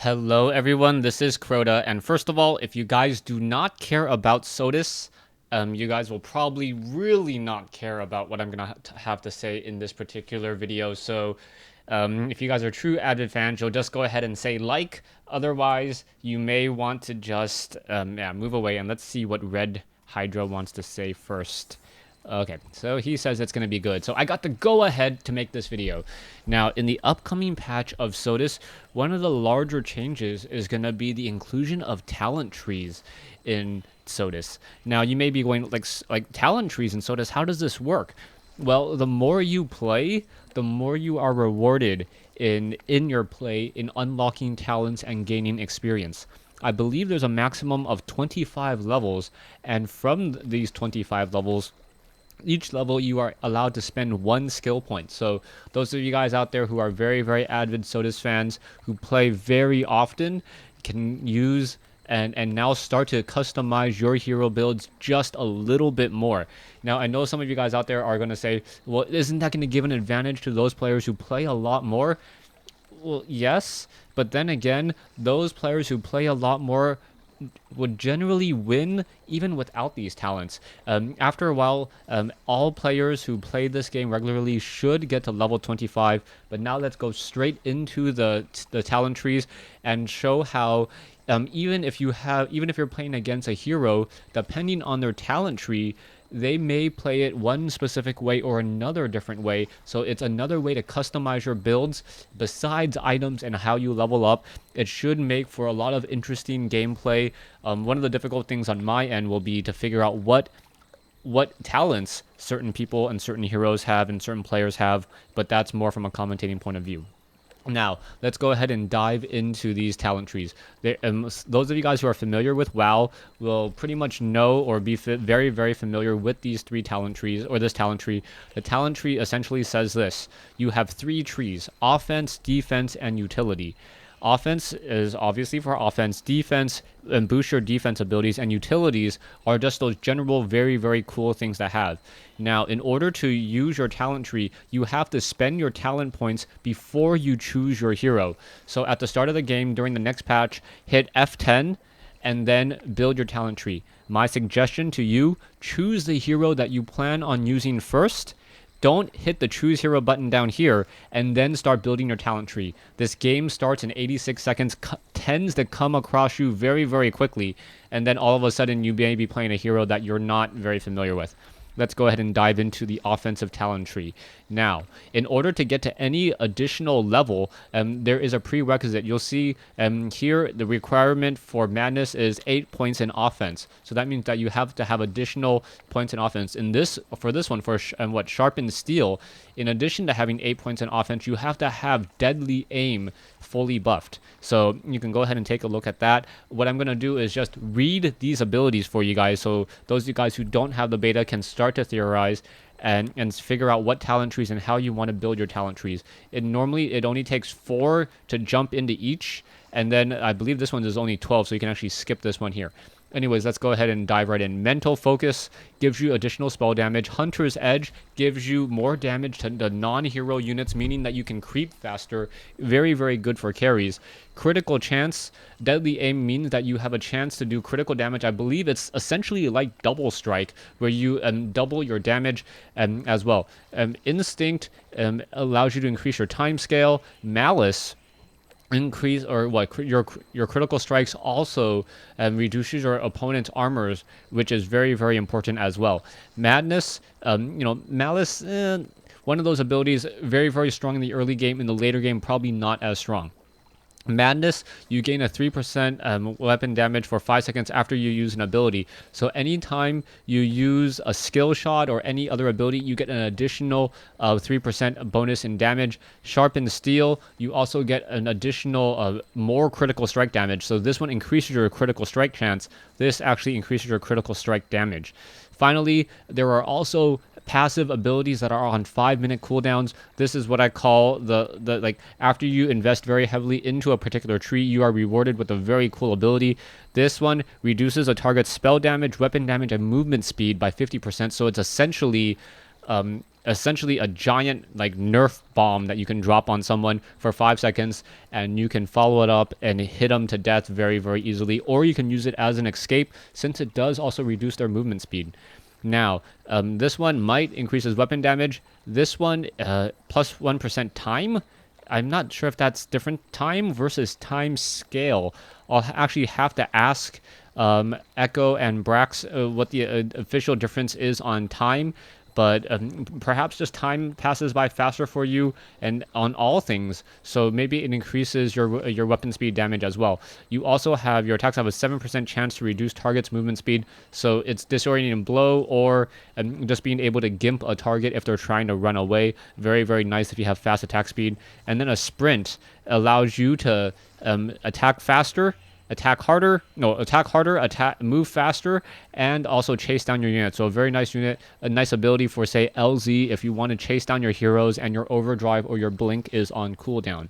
Hello everyone, this is Crota, and first of all, if you guys do not care about SotIS, you guys will probably really not care about what I'm gonna have to say in this particular video. So, if you guys are true avid fans, you'll just go ahead and say like. Otherwise, you may want to just move away, and let's see what Red Hydra wants to say first. Okay, so he says it's going to be good. So I got the go-ahead to make this video. Now, in the upcoming patch of SotIS, one of the larger changes is going to be the inclusion of talent trees in SotIS. Now, you may be going, like talent trees in SotIS, how does this work? Well, the more you play, the more you are rewarded in your play in unlocking talents and gaining experience. I believe there's a maximum of 25 levels, and from these 25 levels, each level you are allowed to spend one skill point. So those of you guys out there who are very, very avid SotIS fans who play very often can use and now start to customize your hero builds just a little bit more. Now, I know some of you guys out there are going to say, well, isn't that going to give an advantage to those players who play a lot more? Well, yes, but then again, those players who play a lot more would generally win even without these talents. After a while, all players who play this game regularly should get to level 25. But now let's go straight into the talent trees and show how even if you're playing against a hero, depending on their talent tree, they may play it one specific way or another different way. So it's another way to customize your builds besides items and how you level up. It should make for a lot of interesting gameplay. One of the difficult things on my end will be to figure out what talents certain people and certain heroes have and certain players have, but that's more from a commentating point of view. Now, let's go ahead and dive into these talent trees. Those of you guys who are familiar with WoW will pretty much know or be very, very familiar with these three talent trees, or this talent tree. The talent tree essentially says this. You have three trees: offense, defense, and utility. Offense is obviously for offense, defense, and boost your defense abilities, and utilities are just those general, very, very cool things to have. Now, in order to use your talent tree, you have to spend your talent points before you choose your hero. So at the start of the game, during the next patch, hit F10 and then build your talent tree. My suggestion to you, choose the hero that you plan on using first. Don't hit the choose hero button down here and then start building your talent tree. This game starts in 86 seconds, tends to come across you very, very quickly, and then all of a sudden you may be playing a hero that you're not very familiar with. Let's go ahead and dive into the offensive talent tree. Now, in order to get to any additional level, there is a prerequisite. You'll see here the requirement for Madness is 8 points in offense. So that means that you have to have additional points in offense. For this one, Sharpened Steel, in addition to having 8 points in offense, you have to have Deadly Aim fully buffed. So you can go ahead and take a look at that. What I'm going to do is just read these abilities for you guys, so those of you guys who don't have the beta can start to theorize and figure out what talent trees and how you want to build your talent trees. Normally it only takes 4 to jump into each, and then I believe this one is only 12, so you can actually skip this one here. Anyways, let's go ahead and dive right in. Mental Focus gives you additional spell damage. Hunter's Edge gives you more damage to the non-hero units, meaning that you can creep faster. Very, very good for carries. Critical Chance, Deadly Aim means that you have a chance to do critical damage. I believe it's essentially like Double Strike, where you double your damage as well. Instinct allows you to increase your time scale. Malice your critical strikes also reduces your opponent's armors, which is very, very important as well. Madness, Malice, one of those abilities, very, very strong in the early game. In the later game, probably not as strong. Madness, you gain a 3% weapon damage for 5 seconds after you use an ability. So anytime you use a skill shot or any other ability, you get an additional 3% bonus in damage. Sharpened Steel, you also get an additional more critical strike damage. So this one increases your critical strike chance. This actually increases your critical strike damage. Finally, there are also passive abilities that are on 5-minute cooldowns. This is what I call the after you invest very heavily into a particular tree, you are rewarded with a very cool ability. This one reduces a target's spell damage, weapon damage, and movement speed by 50%. So it's essentially essentially a giant like Nerf bomb that you can drop on someone for 5 seconds, and you can follow it up and hit them to death very, very easily. Or you can use it as an escape, since it does also reduce their movement speed. Now, this one might increase his weapon damage. This one, plus 1% time. I'm not sure if that's different time versus time scale. I'll actually have to ask Echo and Brax what the official difference is on time. But perhaps just time passes by faster for you and on all things. So maybe it increases your weapon speed damage as well. You also have your attacks have a 7% chance to reduce target's movement speed. So it's disorienting blow or just being able to gimp a target if they're trying to run away. Very, very nice if you have fast attack speed. And then a sprint allows you to attack faster, attack harder, move faster, and also chase down your unit. So a very nice unit, a nice ability for, say, LZ if you want to chase down your heroes and your overdrive or your blink is on cooldown.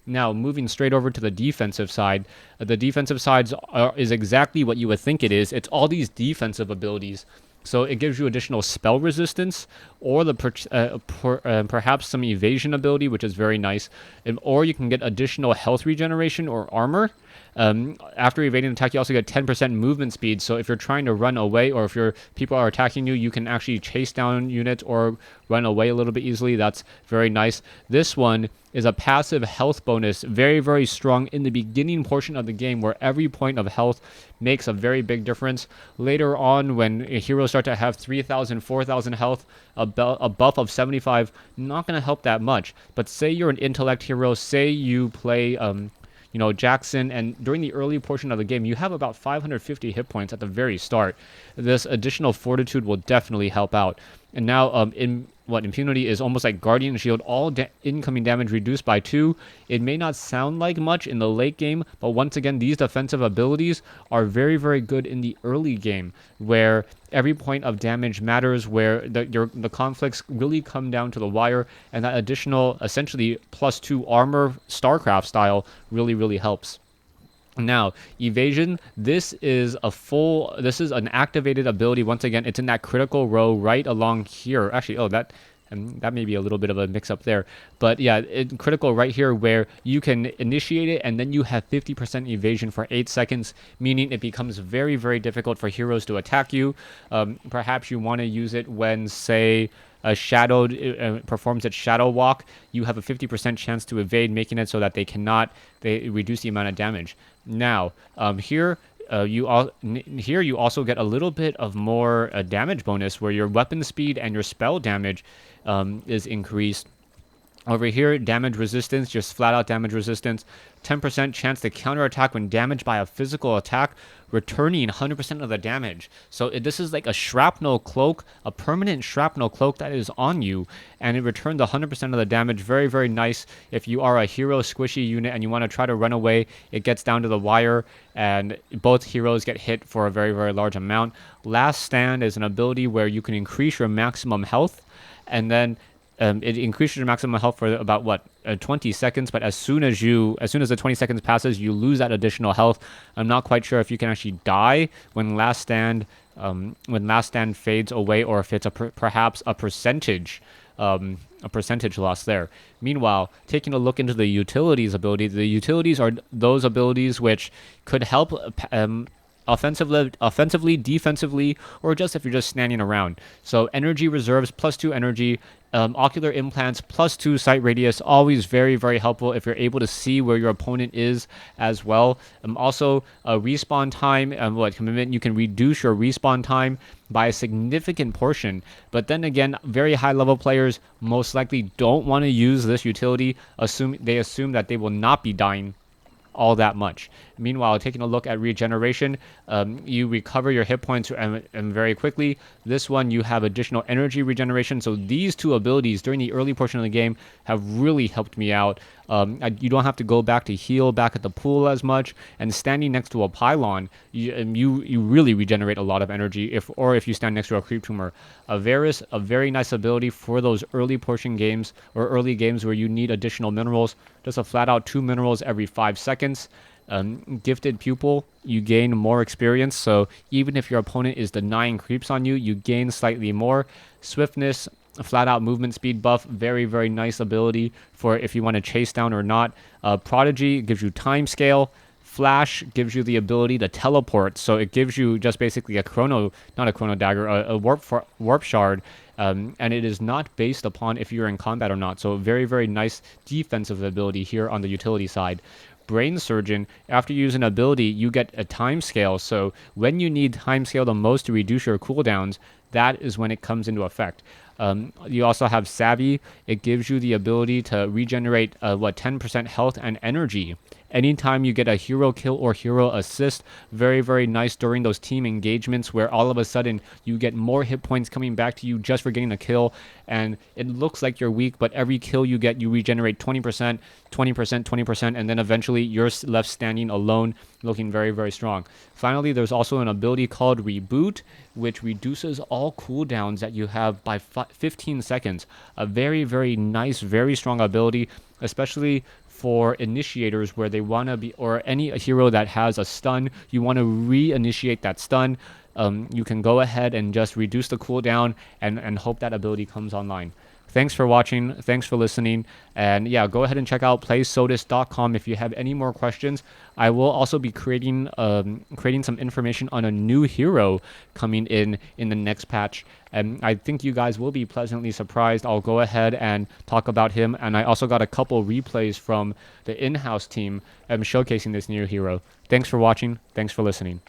Now, moving straight over to the defensive side, the defensive side is exactly what you would think it is. It's all these defensive abilities. So it gives you additional spell resistance, or perhaps some evasion ability, which is very nice. Or you can get additional health regeneration or armor. After evading an attack, you also get 10% movement speed. So if you're trying to run away, or if people are attacking you, you can actually chase down units or run away a little bit easily. That's very nice. This one is a passive health bonus, very, very strong in the beginning portion of the game, where every point of health makes a very big difference. Later on, when heroes start to have 3,000, 4,000 health, a buff of 75, not going to help that much. But say you're an intellect hero, say you play Jackson, and during the early portion of the game, you have about 550 hit points at the very start. This additional fortitude will definitely help out. And now, impunity is almost like Guardian Shield, all incoming damage reduced by 2. It may not sound like much in the late game, but once again, these defensive abilities are very, very good in the early game, where every point of damage matters, where the conflicts really come down to the wire, and that additional, essentially, +2 armor, StarCraft style, really, really helps. Now, evasion, this is an activated ability. Once again, it's in that critical row right along here. Actually, that may be a little bit of a mix-up there. But yeah, critical right here, where you can initiate it, and then you have 50% evasion for 8 seconds, meaning it becomes very, very difficult for heroes to attack you. Perhaps you want to use it when, say, a shadowed performs its shadow walk. You have a 50% chance to evade, making it so that they reduce the amount of damage. Now, here you also get a little bit of more damage bonus, where your weapon speed and your spell damage is increased. Over here, damage resistance, just flat out damage resistance. 10% chance to counterattack when damaged by a physical attack, returning 100% of the damage. So this is like a shrapnel cloak, a permanent shrapnel cloak that is on you, and it returns 100% of the damage. Very, very nice if you are a hero squishy unit and you want to try to run away. It gets down to the wire, and both heroes get hit for a very, very large amount. Last Stand is an ability where you can increase your maximum health, and then it increases your maximum health for about 20 seconds, but as soon as the 20 seconds passes, you lose that additional health. I'm not quite sure if you can actually die when Last Stand fades away, or if it's perhaps a percentage loss there. Meanwhile, taking a look into the utilities ability, the utilities are those abilities which could help offensively, defensively, or just if you're just standing around. So energy reserves, +2 energy, ocular implants, +2 sight radius, always very, very helpful if you're able to see where your opponent is as well. Also, respawn time, commitment, you can reduce your respawn time by a significant portion. But then again, very high level players most likely don't want to use this utility. They assume that they will not be dying all that much. Meanwhile, taking a look at regeneration, you recover your hit points very quickly. This one, you have additional energy regeneration. So these two abilities during the early portion of the game have really helped me out. You don't have to go back to heal back at the pool as much, and standing next to a pylon, you really regenerate a lot of energy. If you stand next to a creep tumor. Varus, a very nice ability for those early portion games, or early games where you need additional minerals. Just a flat out 2 minerals every 5 seconds. Gifted Pupil, you gain more experience, so even if your opponent is denying creeps on you, you gain slightly more. Swiftness, flat out movement speed buff. Very, very nice ability for if you want to chase down or not. Prodigy gives you time scale. Flash gives you the ability to teleport, so it gives you just basically not a chrono dagger, a warp shard, and it is not based upon if you're in combat or not. So very, very nice defensive ability here on the utility side. Brain Surgeon, after you use an ability, you get a time scale. So when you need time scale the most to reduce your cooldowns, that is when it comes into effect. You also have Savvy. It gives you the ability to regenerate 10% health and energy anytime you get a hero kill or hero assist. Very, very nice during those team engagements where all of a sudden you get more hit points coming back to you just for getting a kill, and it looks like you're weak, but every kill you get, you regenerate 20%, 20%, 20%, and then eventually you're left standing alone, looking very, very strong. Finally, there's also an ability called Reboot, which reduces all cooldowns that you have by 15 seconds. A very, very nice, very strong ability, especially for initiators where they want to be, or any hero that has a stun, you want to reinitiate that stun. You can go ahead and just reduce the cooldown and hope that ability comes online. Thanks for watching. Thanks for listening. And yeah, go ahead and check out playsotis.com if you have any more questions. I will also be creating some information on a new hero coming in the next patch. And I think you guys will be pleasantly surprised. I'll go ahead and talk about him. And I also got a couple replays from the in-house team showcasing this new hero. Thanks for watching. Thanks for listening.